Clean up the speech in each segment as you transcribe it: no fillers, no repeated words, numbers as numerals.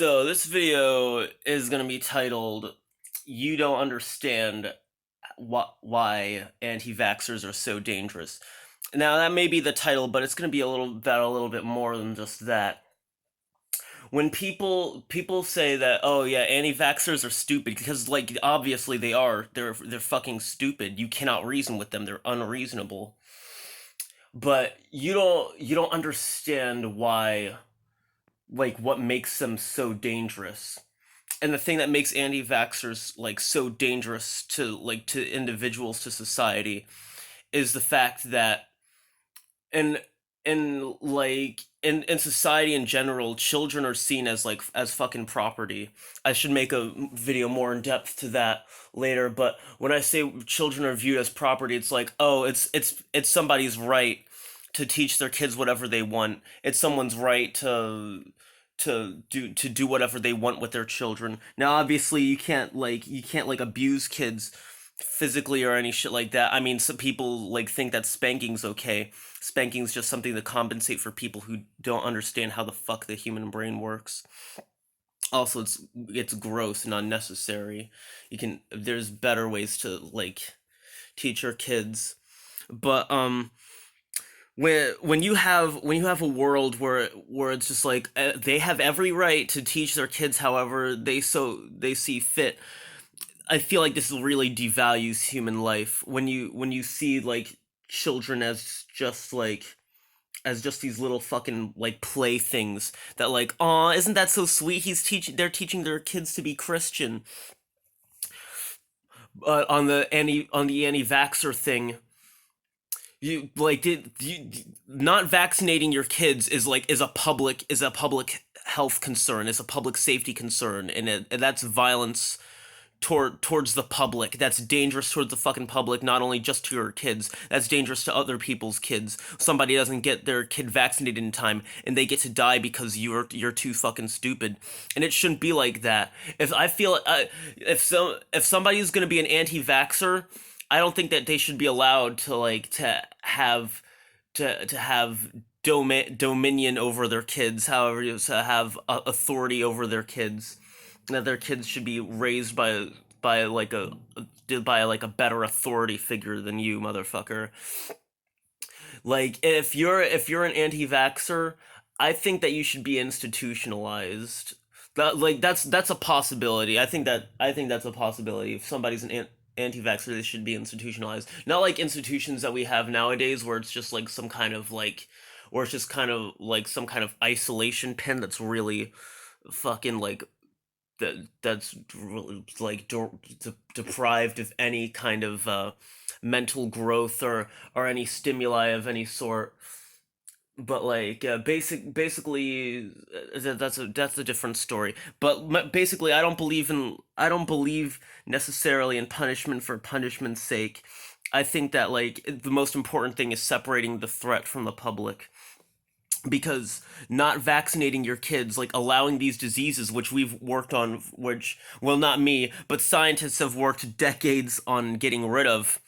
So this video is going to be titled "You Don't Understand Why Anti-Vaxxers Are So Dangerous." Now that may be the title, but it's going to be a little bit more than just that. When people say that, oh yeah, anti-vaxxers are stupid, because like obviously they are. They're fucking stupid. You cannot reason with them. They're unreasonable. But you don't understand why, like, what makes them so dangerous. And the thing that makes anti-vaxxers like so dangerous to individuals, to society, is the fact that in in society in general, children are seen as as fucking property. I should make a video more in depth to that later, but when I say children are viewed as property, it's like, oh, it's somebody's right to teach their kids whatever they want. It's someone's right to do whatever they want with their children. Now, obviously, you can't abuse kids physically or any shit like that. I mean, some people think that spanking's okay. Spanking's just something to compensate for people who don't understand how the fuck the human brain works. Also, it's gross and unnecessary. There's better ways to teach your kids. But when you have a world where it's just like, they have every right to teach their kids however they see fit. I feel like this really devalues human life when you see children as just these little fucking playthings that, aw, isn't that so sweet? They're teaching their kids to be Christian. On the anti-vaxxer thing, you not vaccinating your kids is a public health concern, is a public safety concern, and that's violence towards the public. That's dangerous towards the fucking public, not only just to your kids. That's dangerous to other people's kids. Somebody doesn't get their kid vaccinated in time and they get to die because you're too fucking stupid. And it shouldn't be like that. If somebody's going to be an anti-vaxxer, I don't think that they should be allowed to have dominion over their kids, however, to have authority over their kids. That their kids should be raised by a better authority figure than you, motherfucker. If you're an anti-vaxxer, I think that you should be institutionalized. That's a possibility. I think that's a possibility. If somebody's an anti-vaxxer, they should be institutionalized. Not like institutions that we have nowadays, where it's just or it's just kind of like some kind of isolation pen that's really fucking that's deprived of any kind of mental growth or any stimuli of any sort. But basically, that's a different story. But basically, I don't believe necessarily in punishment for punishment's sake. I think that the most important thing is separating the threat from the public, because not vaccinating your kids, allowing these diseases, which we've worked on, which, well, not me, but scientists have worked decades on getting rid of.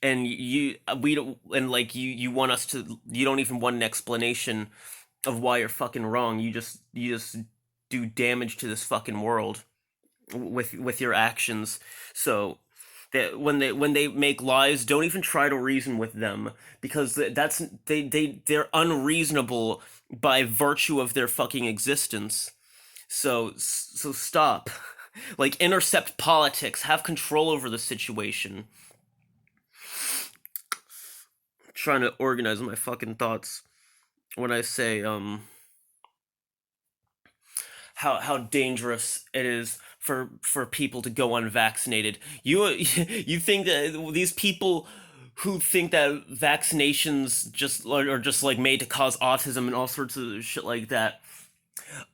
And we don't, and you want us to, you don't even want an explanation of why you're fucking wrong. You just do damage to this fucking world with your actions. So that when they make lies, don't even try to reason with them, because they're unreasonable by virtue of their fucking existence. So stop. Intercept politics, have control over the situation. I'm trying to organize my fucking thoughts when I say how dangerous it is for people to go unvaccinated. You think that these people who think that vaccinations are just made to cause autism and all sorts of shit like that.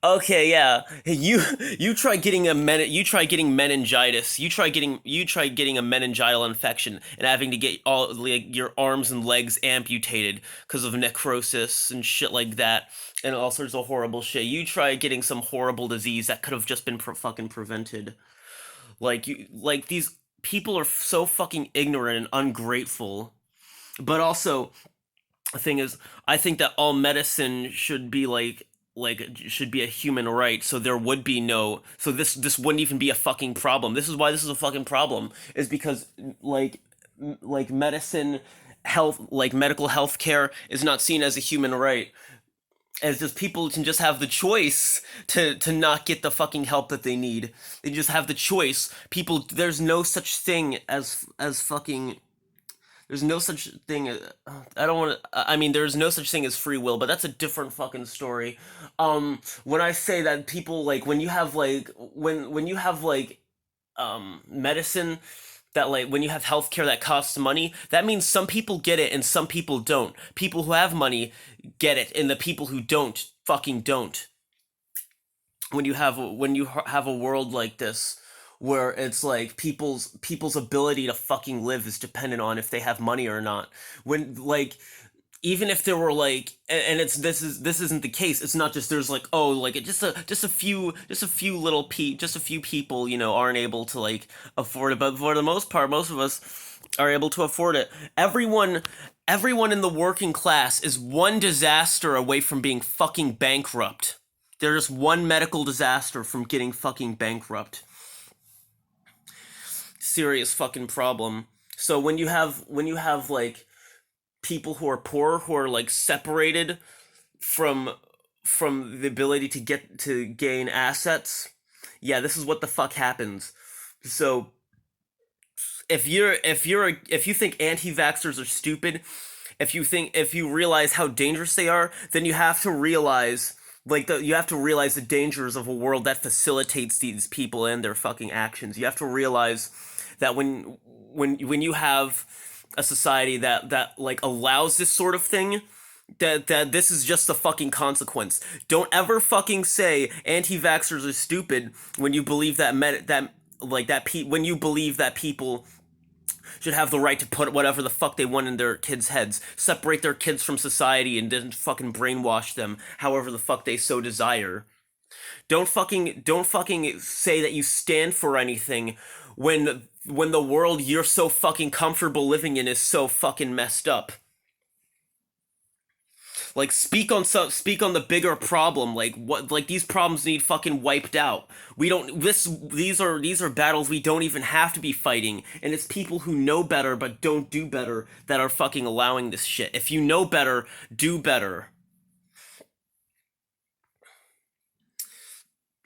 Okay, yeah. You try getting meningitis. You try getting a meningial infection and having to get all your arms and legs amputated because of necrosis and shit like that, and all sorts of horrible shit. You try getting some horrible disease that could have just been fucking prevented. These people are so fucking ignorant and ungrateful. But also, the thing is, I think that all medicine should be like should be a human right, so there would be no, so this wouldn't even be a fucking problem. This is why this is a fucking problem, is because like medicine, health, like medical health care is not seen as a human right, as just people can just have the choice to not get the fucking help that they need. They just have the choice. People, there's no such thing as fucking, there's no such thing as, I don't want to, I mean, there's no such thing as free will, but that's a different fucking story. When I say that people, like, when you have like when you have like medicine that, like, when you have healthcare that costs money, that means some people get it and some people don't. People who have money get it, and the people who don't fucking don't. When you have a world like this, where it's like people's ability to fucking live is dependent on if they have money or not. When, like, even if there were like, and it's, this isn't the case. It's not just, there's like, oh, like, it just a few little just a few people, aren't able to like afford it, but for the most part, most of us are able to afford it. Everyone in the working class is one disaster away from being fucking bankrupt. They're just one medical disaster from getting fucking bankrupt. Serious fucking problem. So when you have like people who are poor, who are like separated from the ability to gain assets, yeah, this is what the fuck happens. So if you think anti-vaxxers are stupid, if you realize how dangerous they are, then you have to realize, you have to realize the dangers of a world that facilitates these people and their fucking actions. You have to realize that when you have a society that like allows this sort of thing, that this is just the fucking consequence. Don't ever fucking say anti-vaxxers are stupid when you believe when you believe that people should have the right to put whatever the fuck they want in their kids' heads, separate their kids from society, and then fucking brainwash them however the fuck they so desire. Don't fucking say that you stand for anything when the world you're so fucking comfortable living in is so fucking messed up. Like, speak on the bigger problem. Like, what, like, these problems need fucking wiped out. We don't this these are battles we don't even have to be fighting, and it's people who know better but don't do better that are fucking allowing this shit. If you know better, do better.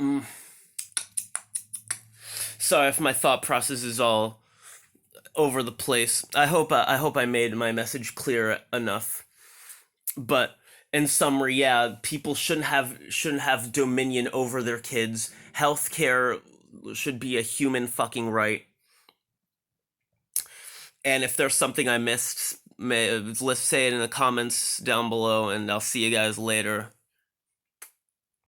Mm. Sorry if my thought process is all over the place. I hope I made my message clear enough. But in summary, yeah, people shouldn't have dominion over their kids. Healthcare should be a human fucking right. And if there's something I missed, let's say it in the comments down below, and I'll see you guys later.